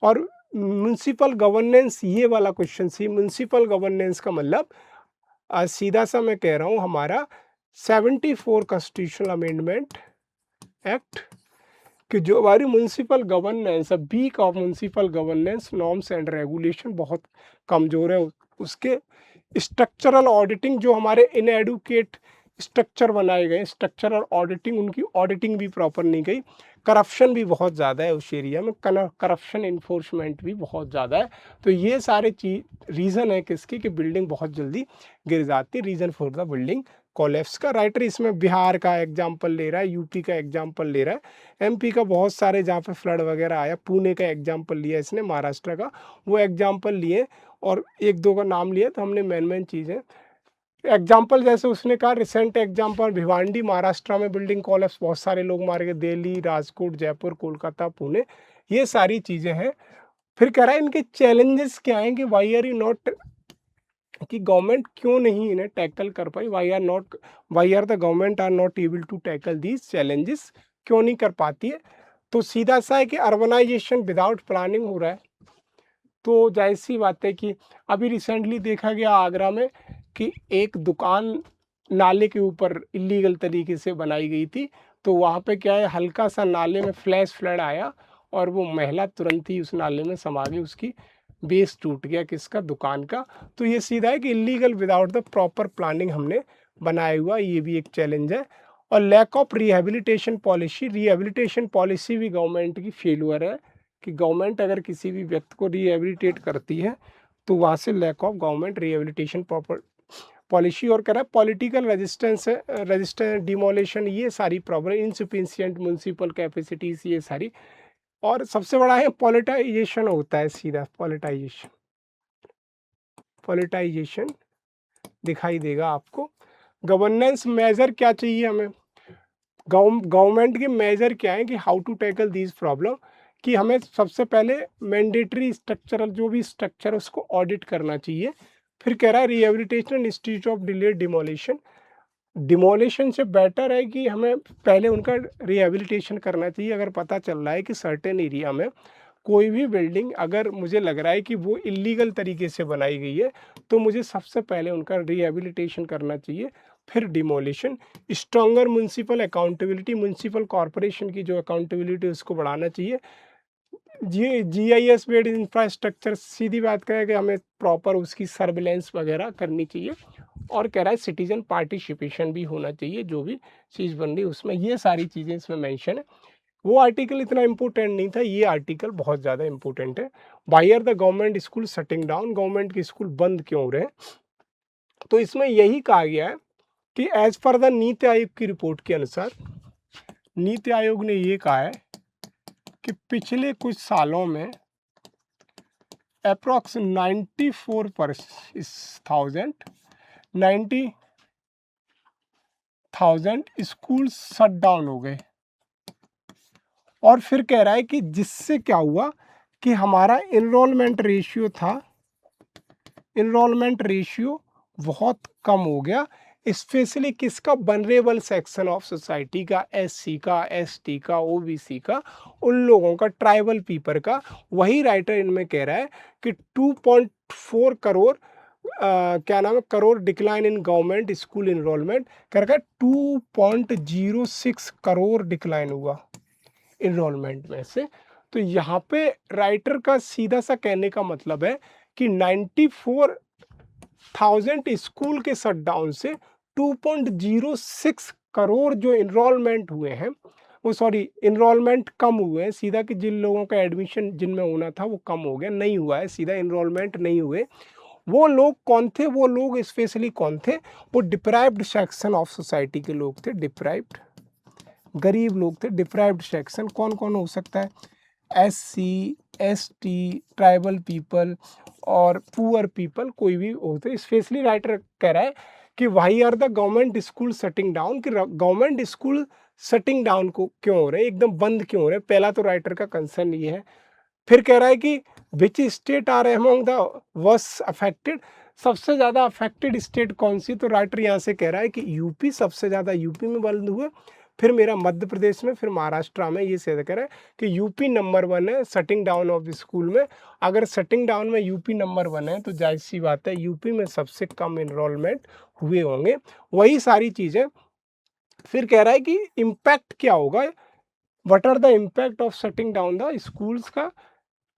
[SPEAKER 1] और म्यूनसिपल गवर्नेंस, ये वाला क्वेश्चन सी, म्यूनसिपल गवर्नेंस का मतलब सीधा सा मैं कह रहा हूँ हमारा 74 कॉन्स्टिट्यूशनल अमेंडमेंट एक्ट कि जो हमारी म्यूनसिपल गवर्नेंस है, weak of municipal governance norms and regulation बहुत कमज़ोर है। उसके स्ट्रक्चरल ऑडिटिंग, जो हमारे इनएडुकेट स्ट्रक्चर बनाए गए, स्ट्रक्चरल ऑडिटिंग, उनकी ऑडिटिंग भी प्रॉपर नहीं गई। करप्शन भी बहुत ज़्यादा है उस एरिया में, करप्शन इन्फोर्समेंट भी बहुत ज़्यादा है। तो ये सारे चीज रीज़न है किसकी कि बिल्डिंग बहुत जल्दी गिर जाती है, reason for the building collapse का। राइटर इसमें बिहार का एग्जाम्पल ले रहा है, यूपी का एग्जाम्पल ले रहा है, एमपी का बहुत सारे जहाँ पे फ्लड वगैरह आया, पुणे का एग्जाम्पल लिया इसने, महाराष्ट्र का वो एग्जाम्पल लिए, और एक दो का नाम लिया। तो हमने मेन चीज़ें एग्जाम्पल, जैसे उसने कहा रिसेंट एग्जाम्पल भिवांडी महाराष्ट्र में बिल्डिंग कोलैप्स, बहुत सारे लोग मारे गए, दिल्ली, राजकोट, जयपुर, कोलकाता, पुणे, ये सारी चीज़ें हैं। फिर कह रहा है इनके चैलेंजेस क्या हैं कि वाई आर यू नॉट, कि गवर्नमेंट क्यों नहीं इन्हें टैकल कर पाई, why are the government are not able to tackle these challenges, क्यों नहीं कर पाती है। तो सीधा सा है कि अर्बनाइजेशन विदाउट प्लानिंग हो रहा है। तो जाहिर सी बात है कि अभी रिसेंटली देखा गया आगरा में कि एक दुकान नाले के ऊपर इलीगल तरीके से बनाई गई थी, तो वहाँ पे क्या है, हल्का सा नाले में फ्लैश फ्लड आया और वो महिला तुरंत ही उस नाले में समा गई, उसकी बेस टूट गया, किसका, दुकान का। तो ये सीधा है कि illegal without the proper planning हमने बनाया हुआ, ये भी एक चैलेंज है। और lack of rehabilitation policy, rehabilitation policy भी गवर्नमेंट की फेलियर है कि गवर्नमेंट अगर किसी भी व्यक्ति को रिहेबिलिटेट करती है तो वहाँ से lack of government rehabilitation proper policy. और कह रहा है पॉलिटिकल रेजिस्टेंस डिमोलेशन, ये सारी प्रॉब्लम, इनसफिशिएंट म्यूनसिपल कैपेसिटीज, ये सारी। और सबसे बड़ा है पॉलिटाइजेशन होता है, सीधा पॉलिटाइजेशन दिखाई देगा आपको। गवर्नेंस मेजर क्या चाहिए हमें, गवर्नमेंट के मेजर क्या है कि how to tackle these problem, कि हमें सबसे पहले मैंडेटरी स्ट्रक्चरल जो भी स्ट्रक्चर उसको ऑडिट करना चाहिए। फिर कह रहा है rehabilitation institute of delayed demolition, demolition से बेटर है कि हमें पहले उनका रिहेबिलिटेशन करना चाहिए। अगर पता चल रहा है कि सर्टेन एरिया में कोई भी बिल्डिंग अगर मुझे लग रहा है कि वो इलीगल तरीके से बनाई गई है, तो मुझे सबसे पहले उनका रिहेबिलिटेशन करना चाहिए, फिर demolition. Stronger municipal accountability, municipal corporation की जो अकाउंटेबिलिटी उसको बढ़ाना चाहिए। GIS बेस्ड इंफ्रास्ट्रक्चर, सीधी बात करें कि हमें प्रॉपर उसकी सर्विलेंस वगैरह करनी चाहिए। और कह रहा है सिटीजन पार्टिसिपेशन भी होना चाहिए, जो भी चीज़ बन रही है उसमें, ये सारी चीज़ें इसमें मेंशन है। वो आर्टिकल इतना इम्पोर्टेंट नहीं था, ये आर्टिकल बहुत ज़्यादा इम्पोर्टेंट है। Why are the government school shutting down, government के स्कूल बंद क्यों हो रहे हैं। तो इसमें यही कहा गया है कि as per the NITI Aayog की रिपोर्ट के अनुसार, नीति आयोग ने ये कहा है कि पिछले कुछ सालों में अप्रॉक्स 90,000 स्कूल शट डाउन हो गए। और फिर कह रहा है कि जिससे क्या हुआ कि हमारा इनरोलमेंट रेशियो था, इनरोलमेंट रेशियो बहुत कम हो गया, स्पेशली किसका, वनरेबल सेक्शन ऑफ सोसाइटी का, SC का, ST का, OBC का, उन लोगों का, ट्राइबल पीपल का। वही राइटर इनमें कह रहा है कि 2.4 करोड़ क्या नाम है, crore decline in government school enrolment, कह रहा है 2.06 करोड़ डिक्लाइन हुआ इनरोलमेंट में से। तो यहाँ पे राइटर का सीधा सा कहने का मतलब है कि 94,000 स्कूल के शटडाउन से 2.06 करोड़ जो इनरोलमेंट हुए हैं वो सॉरी इनरोलमेंट कम हुए हैं सीधा, कि जिन लोगों का एडमिशन जिनमें होना था वो कम हो गया, नहीं हुआ है सीधा, इनरोलमेंट नहीं हुए। वो लोग कौन थे? वो लोग स्पेशली कौन थे? वो डिप्राइव्ड सेक्शन ऑफ सोसाइटी के लोग थे, डिप्राइव्ड, गरीब लोग थे। डिप्राइव्ड सेक्शन कौन कौन हो सकता है? SC, ST, ट्राइबल पीपल और पुअर पीपल, कोई भी होते। स्पेशली राइटर कह रहा है कि why are the government school shutting down, कि गवर्नमेंट स्कूल शटिंग डाउन को क्यों हो रहे हैं, एकदम बंद क्यों हो रहे हैं। पहला तो राइटर का कंसर्न ये है। फिर कह रहा है कि which state are among the worst affected, सबसे ज़्यादा अफेक्टेड स्टेट कौन सी? तो राइटर यहाँ से कह रहा है कि यूपी, सबसे ज़्यादा यूपी में बंद हुए, फिर मेरा मध्य प्रदेश में, फिर महाराष्ट्र में। ये से कह रहा है कि यूपी नंबर 1 है शटिंग डाउन ऑफ स्कूल में। अगर शटिंग डाउन में यूपी नंबर 1 है तो जाहिर सी बात है यूपी में सबसे कम इनरोलमेंट हुए होंगे। वही सारी चीज़ें। फिर कह रहा है कि इम्पैक्ट क्या होगा, what are the impact of shutting down the schools का।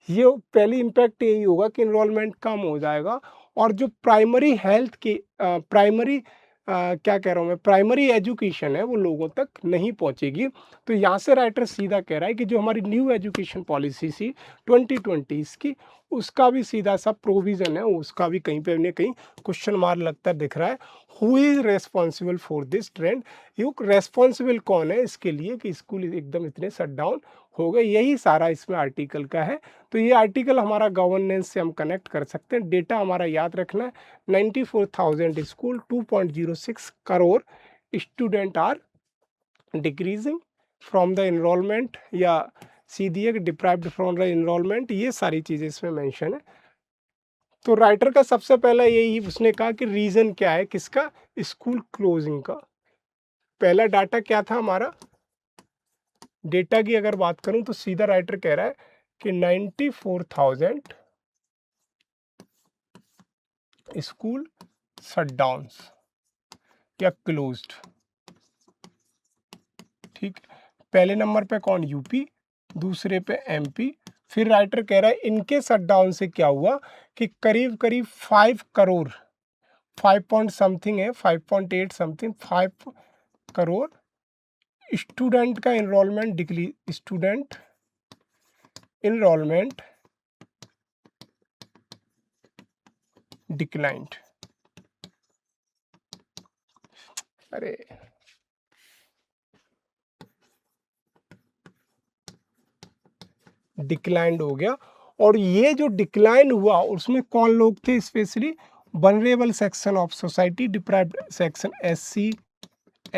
[SPEAKER 1] ये पहली इम्पैक्ट यही होगा कि इनरोलमेंट कम हो जाएगा, और जो प्राइमरी हेल्थ की प्राइमरी क्या कह रहा हूँ मैं, प्राइमरी एजुकेशन है वो लोगों तक नहीं पहुँचेगी। तो यहाँ से राइटर सीधा कह रहा है कि जो हमारी न्यू एजुकेशन पॉलिसी थी 2020 की, उसका भी सीधा सा प्रोविज़न है, उसका भी कहीं पे न कहीं क्वेश्चन मार्क लगता दिख रहा है। Who is responsible for this trend, ये रेस्पॉन्सिबल कौन है इसके लिए कि स्कूल एकदम इतने शट डाउन हो गए। यही सारा इसमें आर्टिकल का है। तो ये आर्टिकल हमारा गवर्नेंस से हम कनेक्ट कर सकते हैं। डेटा हमारा याद रखना है, 94,000 school, 2.06 crore student are decreasing from the enrolment, या सीधी है डिप्राइव्ड फ्रॉम द इनरोलमेंट। ये सारी चीज़ें इसमें मेंशन है। तो राइटर का सबसे पहला यही उसने कहा कि रीज़न क्या है किसका, स्कूल क्लोजिंग का। पहला डाटा क्या था हमारा, डेटा की अगर बात करूं तो सीधा राइटर कह रहा है कि 94,000 स्कूल शटडाउन्स या क्लोज्ड। ठीक, पहले नंबर पे कौन? यूपी, दूसरे पे एमपी। फिर राइटर कह रहा है इनके शटडाउन से क्या हुआ कि करीब करीब 5 करोड़, 5 पॉइंट समथिंग है, 5.8 समथिंग, 5 करोड़ स्टूडेंट का इनरोलमेंट स्टूडेंट इनरोलमेंट डिक्लाइंड। अरे डिक्लाइंड हो गया। और ये जो डिक्लाइन हुआ उसमें कौन लोग थे? Specially vulnerable section of society, deprived section, SC,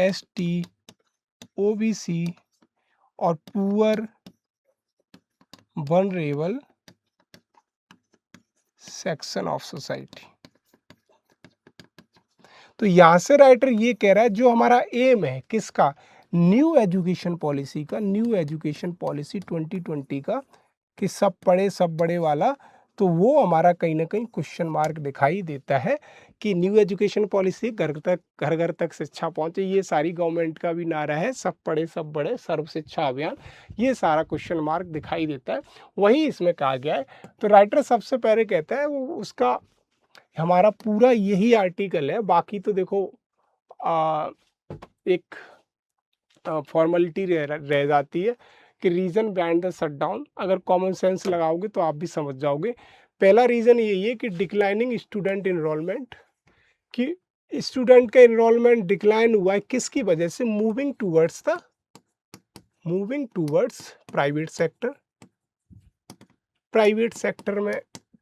[SPEAKER 1] ST, OBC और poor vulnerable section of society. तो यहां से राइटर ये कह रहा है जो हमारा एम है किसका, न्यू एजुकेशन पॉलिसी का, न्यू एजुकेशन पॉलिसी 2020 का, कि सब पढ़े सब बड़े वाला, तो वो हमारा कहीं ना कहीं क्वेश्चन मार्क दिखाई देता है कि न्यू एजुकेशन पॉलिसी घर घर तक शिक्षा पहुंचे। ये सारी गवर्नमेंट का भी नारा है, सब पढ़े सब बड़े, सर्व शिक्षा अभियान। ये सारा क्वेश्चन मार्क दिखाई देता है, वही इसमें कहा गया है। तो राइटर सबसे पहले कहता है वो उसका हमारा पूरा यही आर्टिकल है। बाकी तो देखो एक फॉर्मेलिटी रह जाती है कि रीज़न बिहाइंड द शटडाउन। अगर कॉमन सेंस लगाओगे तो आप भी समझ जाओगे। पहला रीज़न यही है कि डिक्लाइनिंग स्टूडेंट इनरोलमेंट, कि स्टूडेंट का इनरोलमेंट डिक्लाइन हुआ है किसकी वजह से, moving towards private sector.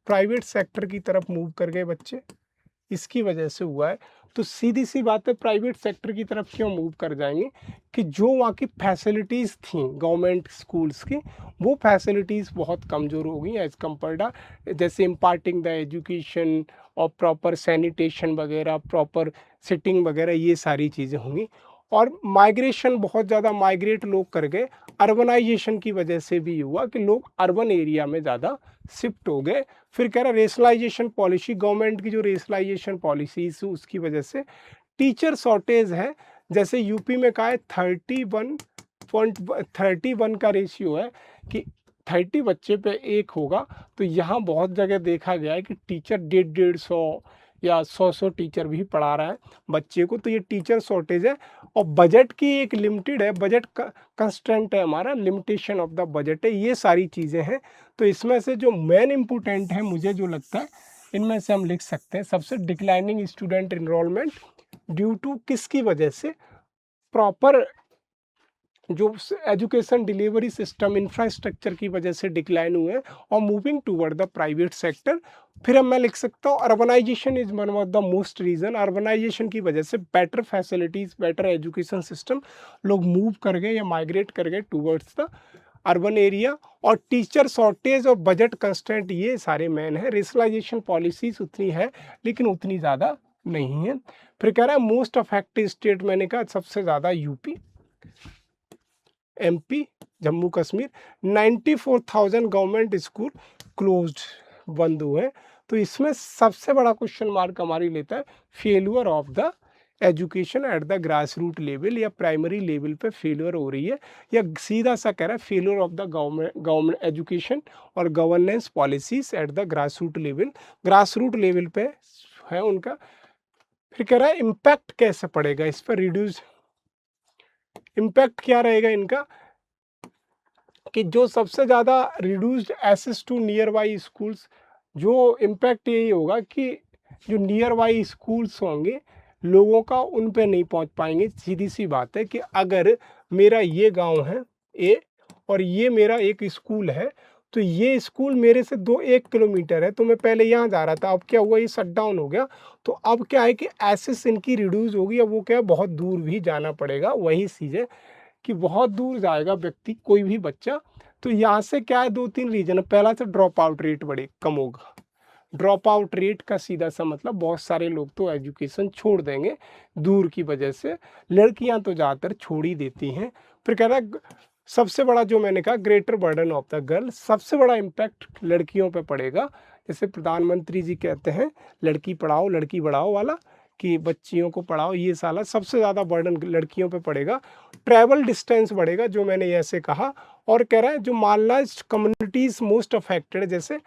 [SPEAKER 1] Private sector की तरफ मूव कर गए बच्चे, इसकी वजह से हुआ है। तो सीधी सी बात है, प्राइवेट सेक्टर की तरफ क्यों मूव कर जाएंगे कि जो वहाँ की फैसिलिटीज़ थी गवर्नमेंट स्कूल्स की, वो फैसिलिटीज़ बहुत कमज़ोर हो गई एज़ कम्पेयर्ड, जैसे इम्पार्टिंग द एजुकेशन और प्रॉपर सैनिटेशन वगैरह, प्रॉपर सिटिंग वगैरह, ये सारी चीज़ें होंगी। और माइग्रेशन, बहुत ज़्यादा माइग्रेट लोग कर गए, अर्बनाइजेशन की वजह से भी हुआ कि लोग अर्बन एरिया में ज़्यादा शिफ्ट हो गए। फिर कह रहा रेशनलाइजेशन पॉलिसी, गवर्नमेंट की जो रेशनलाइजेशन पॉलिसी उसकी वजह से टीचर शॉर्टेज है। जैसे यूपी में कहा है 31 का रेशियो है कि 30 बच्चे पे 1 होगा। तो यहाँ बहुत जगह देखा गया है कि टीचर 150-150 या 100 टीचर भी पढ़ा रहा है बच्चे को, तो ये टीचर शॉर्टेज है। और बजट की एक लिमिटेड है, बजट कंस्ट्रेंट है हमारा, लिमिटेशन ऑफ द बजट है, ये सारी चीज़ें हैं। तो इसमें से जो मेन इम्पोर्टेंट है मुझे जो लगता है, इनमें से हम लिख सकते हैं सबसे declining student enrolment due to किसकी वजह से, प्रॉपर जो एजुकेशन डिलीवरी सिस्टम इंफ्रास्ट्रक्चर की वजह से डिक्लाइन हुए और moving toward the private sector. फिर अब मैं लिख सकता हूँ urbanisation is one of the most reason, urbanisation की वजह से better facilities, better education system, लोग मूव कर गए या माइग्रेट कर गए टूवर्ड्स द अर्बन एरिया। और टीचर शॉर्टेज और बजट कंस्टेंट, ये सारे मेन है। रेशनलाइजेशन पॉलिसीज उतनी है लेकिन उतनी ज़्यादा नहीं है। फिर कह रहा है मोस्ट अफेक्टेड स्टेट, मैंने कहा सबसे ज़्यादा UP, MP, Jammu Kashmir. 94,000 government school closed, बंद हुए। तो इसमें सबसे बड़ा क्वेश्चन मार्क हमारी लेता है failure of the education at the grass root level, या प्राइमरी लेवल पे फेल्यूर हो रही है, या सीधा सा कह रहा है failure of the government education और governance policies at the grass root level, grass root level पे है उनका। फिर कह रहा है इम्पैक्ट कैसे पड़ेगा इस पर, रिड्यूस इम्पैक्ट क्या रहेगा इनका, कि जो सबसे ज़्यादा reduced access to nearby schools, जो इम्पैक्ट यही होगा कि जो नियर बाई स्कूल्स होंगे लोगों का उन पे नहीं पहुंच पाएंगे। सीधी सी बात है कि अगर मेरा ये गांव है ए और ये मेरा एक स्कूल है, तो ये स्कूल मेरे से 1 किलोमीटर है, तो मैं पहले यहाँ जा रहा था, अब क्या हुआ, ये शट डाउन हो गया। तो अब क्या है कि एक्सेस इनकी रिड्यूस होगी, अब वो क्या है बहुत दूर भी जाना पड़ेगा। वही चीज़ है कि बहुत दूर जाएगा व्यक्ति, कोई भी बच्चा। तो यहाँ से क्या है, 2-3 रीजन है। पहला तो ड्रॉप आउट रेट बड़े कम होगा। ड्रॉप आउट रेट का सीधा सा मतलब बहुत सारे लोग तो एजुकेशन छोड़ देंगे दूर की वजह से, लड़कियां तो ज़्यादातर छोड़ ही देती हैं। फिर कह रहा है सबसे बड़ा जो मैंने कहा greater burden of the girl, सबसे बड़ा इम्पैक्ट लड़कियों पे पड़ेगा। जैसे प्रधानमंत्री जी कहते हैं लड़की पढ़ाओ लड़की बढ़ाओ वाला, कि बच्चियों को पढ़ाओ, ये साला सबसे ज़्यादा बर्डन लड़कियों पे पड़ेगा। ट्रैवल डिस्टेंस बढ़ेगा जो मैंने ऐसे कहा। और कह रहा है जो मार्जिनलाइज्ड कम्युनिटीज़ मोस्ट अफेक्टेड, जैसे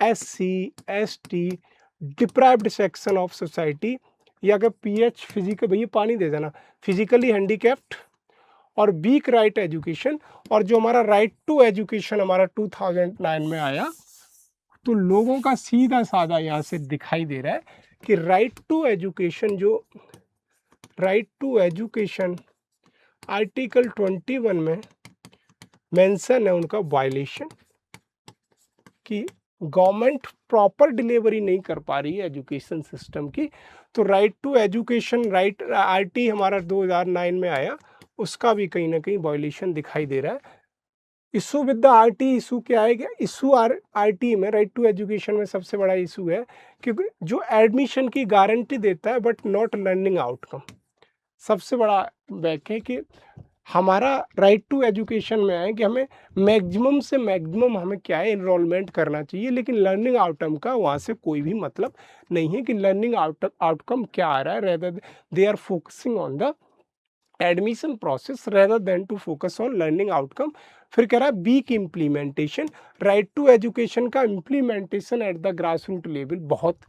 [SPEAKER 1] SC ST, deprived section of society, या अगर PH फिजिकल, भैया पानी दे देना, फिजिकली हैंडीकैप्ड, और वीक राइट एजुकेशन। और जो हमारा राइट टू एजुकेशन हमारा 2009 में आया, तो लोगों का सीधा साधा यहाँ से दिखाई दे रहा है कि राइट टू एजुकेशन, जो राइट टू एजुकेशन आर्टिकल 21 में मेंशन है उनका वायलेशन, कि गवर्नमेंट प्रॉपर डिलीवरी नहीं कर पा रही है एजुकेशन सिस्टम की। तो right to education, right RT हमारा 2009 में आया, उसका भी कहीं ना कहीं वायलेशन दिखाई दे रहा है। Issue with the RT, issue क्या है कि इशू RT में, राइट टू एजुकेशन में सबसे बड़ा इशू है कि जो एडमिशन की गारंटी देता है बट नॉट लर्निंग आउटकम। सबसे बड़ा बैक है कि हमारा राइट टू एजुकेशन में है कि हमें मैक्सिमम से मैक्सिमम हमें क्या है इनरोलमेंट करना चाहिए, लेकिन लर्निंग आउटकम का वहाँ से कोई भी मतलब नहीं है कि लर्निंग आउटकम क्या आ रहा है। Rather they are focusing on the admission process rather than to focus on learning outcome. फिर कह रहा है weak implementation, right to education का implementation at the grass root level बहुत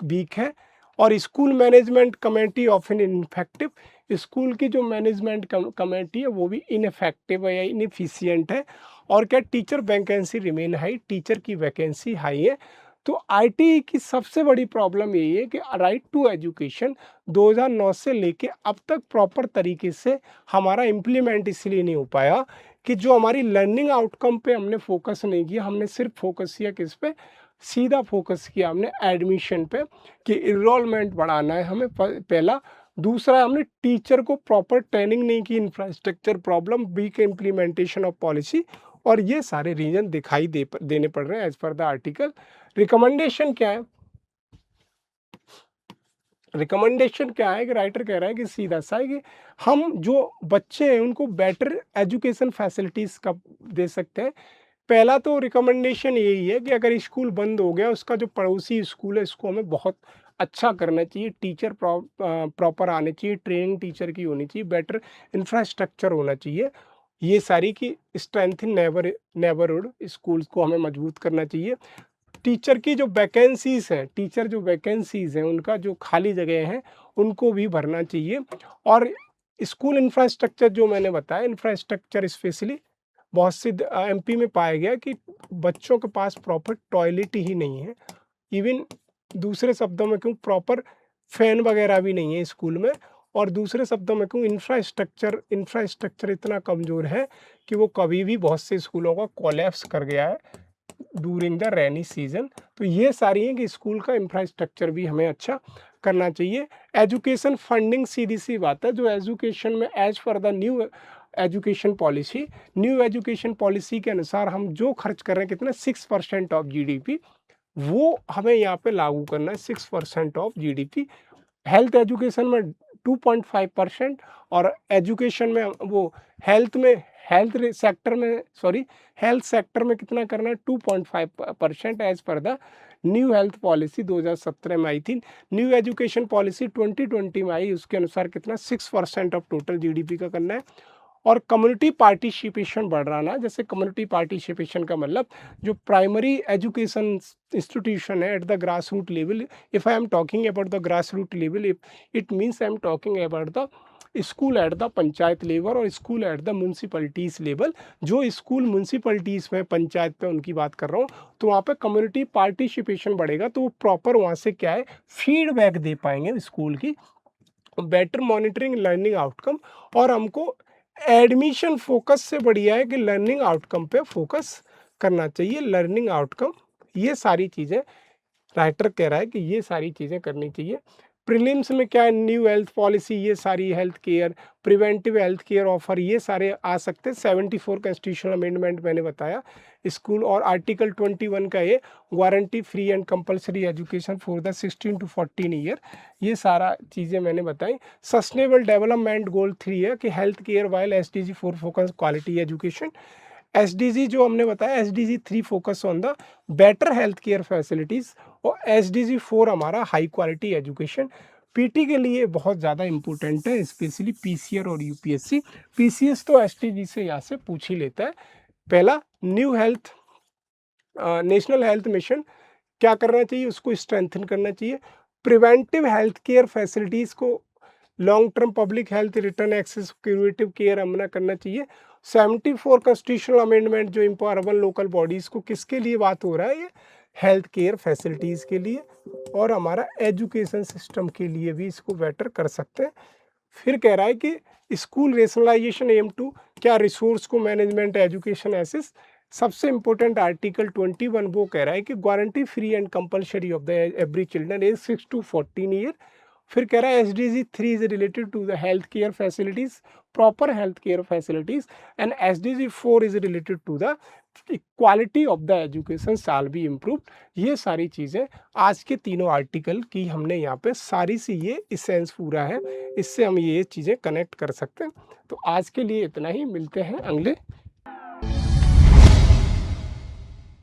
[SPEAKER 1] वीक है। और school management committee of in ineffective, school की जो मैनेजमेंट कमेटी है वो भी इनफेक्टिव है या इनफिशियंट है। और क्या teacher vacancy remain high, teacher की वैकेंसी हाई है। तो IT की सबसे बड़ी प्रॉब्लम यही है कि राइट टू एजुकेशन 2009 से लेके अब तक प्रॉपर तरीके से हमारा इम्प्लीमेंट इसलिए नहीं हो पाया कि जो हमारी लर्निंग आउटकम पे हमने फोकस नहीं किया, हमने सिर्फ फोकस किया किस पे, सीधा फोकस किया हमने एडमिशन पे, कि इनरोलमेंट बढ़ाना है हमें पहला। दूसरा, हमने टीचर को प्रॉपर ट्रेनिंग नहीं की, infrastructure problem, weak implementation of policy, और ये सारे रीजन दिखाई देने पड़ रहे हैं as per the article. Recommendation क्या है, रिकमेंडेशन क्या है कि राइटर कह रहा है कि सीधा सा है कि हम जो बच्चे हैं उनको बेटर एजुकेशन फैसिलिटीज़ का दे सकते हैं। पहला तो रिकमेंडेशन यही है कि अगर स्कूल बंद हो गया, उसका जो पड़ोसी स्कूल है उसको हमें बहुत अच्छा करना चाहिए, टीचर प्रॉपर आने चाहिए, ट्रेनिंग टीचर की होनी चाहिए, बेटर इंफ्रास्ट्रक्चर होना चाहिए। ये सारी की स्ट्रेंथ इन नेबरहुड स्कूल्स को हमें मजबूत करना चाहिए। टीचर की जो वैकेंसीज़ हैं, टीचर जो वैकेंसीज़ हैं, उनका जो खाली जगह हैं, उनको भी भरना चाहिए। और स्कूल इंफ्रास्ट्रक्चर जो मैंने बताया, इंफ्रास्ट्रक्चर स्पेशली बहुत से एमपी में पाया गया कि बच्चों के पास प्रॉपर टॉयलेट ही नहीं है। इवन दूसरे शब्दों में कहूँ, प्रॉपर फैन वगैरह भी नहीं है स्कूल में। और दूसरे शब्दों में कहूँ, इंफ्रास्ट्रक्चर इतना कमज़ोर है कि वो कभी भी बहुत से स्कूलों का कोलैप्स कर गया है ड्यूरिंग द रेनी सीजन। तो ये सारी हैं कि स्कूल का इंफ्रास्ट्रक्चर भी हमें अच्छा करना चाहिए। एजुकेशन फंडिंग, सीधी सी बात है, जो एजुकेशन में as per the new education policy के अनुसार हम जो खर्च कर रहे हैं, कितना 6% ऑफ जीडीपी, वो हमें यहाँ पे लागू करना है। 6% ऑफ जीडीपी हेल्थ एजुकेशन में 2.5%, और एजुकेशन में वो हेल्थ सेक्टर में कितना करना है, 2.5% as per the new health policy 2017 में आई थी। न्यू एजुकेशन पॉलिसी 2020 में आई, उसके अनुसार कितना 6% ऑफ टोटल जीडीपी का करना है। और कम्युनिटी पार्टिसिपेशन बढ़ाना, जैसे कम्युनिटी पार्टिसिपेशन का मतलब जो प्राइमरी एजुकेशन इंस्टीट्यूशन है at the grass root level, if I am talking about the grass root level, it means I am talking about the school at the panchayat level और school at the municipalities level. जो स्कूल म्यूनसिपलिटीज में, पंचायत पे उनकी बात कर रहा हूँ, तो वहाँ पे कम्युनिटी पार्टिसिपेशन बढ़ेगा, तो वो प्रॉपर वहाँ से क्या है, फीडबैक दे पाएंगे स्कूल की, बेटर मॉनिटरिंग लर्निंग आउटकम। और हमको एडमिशन फोकस से बढ़िया है कि लर्निंग आउटकम पे फोकस करना चाहिए। लर्निंग आउटकम, ये सारी चीज़ें राइटर कह रहा है कि ये सारी चीज़ें करनी चाहिए। प्रीलिम्स में क्या है, न्यू हेल्थ पॉलिसी, ये सारी health care, preventive health care of her, ये सारे आ सकते हैं। 74 कॉन्स्टिट्यूशनल अमेंडमेंट मैंने बताया स्कूल, और आर्टिकल 21 का ये warranty free and compulsory education for the 16 to 14 year, ये सारा चीज़ें मैंने बताई। सस्टेनेबल डेवलपमेंट गोल 3 है कि health care while SDG 4 focus quality education. SDG जो हमने बताया, SDG 3 focus on the better health care facilities, और SDG 4 हमारा हाई क्वालिटी एजुकेशन। पीटी के लिए बहुत ज़्यादा इंपॉर्टेंट है, स्पेशली पीसीआर और यूपीएससी। पीसीएस तो SDG से यहाँ से पूछ ही लेता है। पहला, new health national health mission क्या करना चाहिए, उसको स्ट्रेंथन करना चाहिए। प्रिवेंटिव हेल्थ केयर फैसिलिटीज़ को long term public health return access curative care हमने करना चाहिए। 74 कॉन्स्टिट्यूशनल अमेंडमेंट जो इम्पावरेबल लोकल बॉडीज़ को, किसके लिए बात हो रहा है, ये हेल्थ केयर फैसिलिटीज़ के लिए, और हमारा एजुकेशन सिस्टम के लिए भी इसको बेटर कर सकते हैं। फिर कह रहा है कि स्कूल रेशनलाइजेशन एम टू, क्या रिसोर्स को मैनेजमेंट एजुकेशन एसेस। सबसे इंपॉर्टेंट आर्टिकल 21 वो कह रहा है कि guarantee free and compulsory of the every children age 6 to 14 year. फिर कह रहा है SDG 3 is related to the health care facilities, proper health care facilities, and SDG 4 is related to the quality of the education shall be improved. ये सारी चीज़ें आज के तीनों आर्टिकल की हमने यहाँ पे सारी सी ये इसेंस पूरा है, इससे हम ये चीज़ें कनेक्ट कर सकते हैं। तो आज के लिए इतना ही, मिलते हैं अगले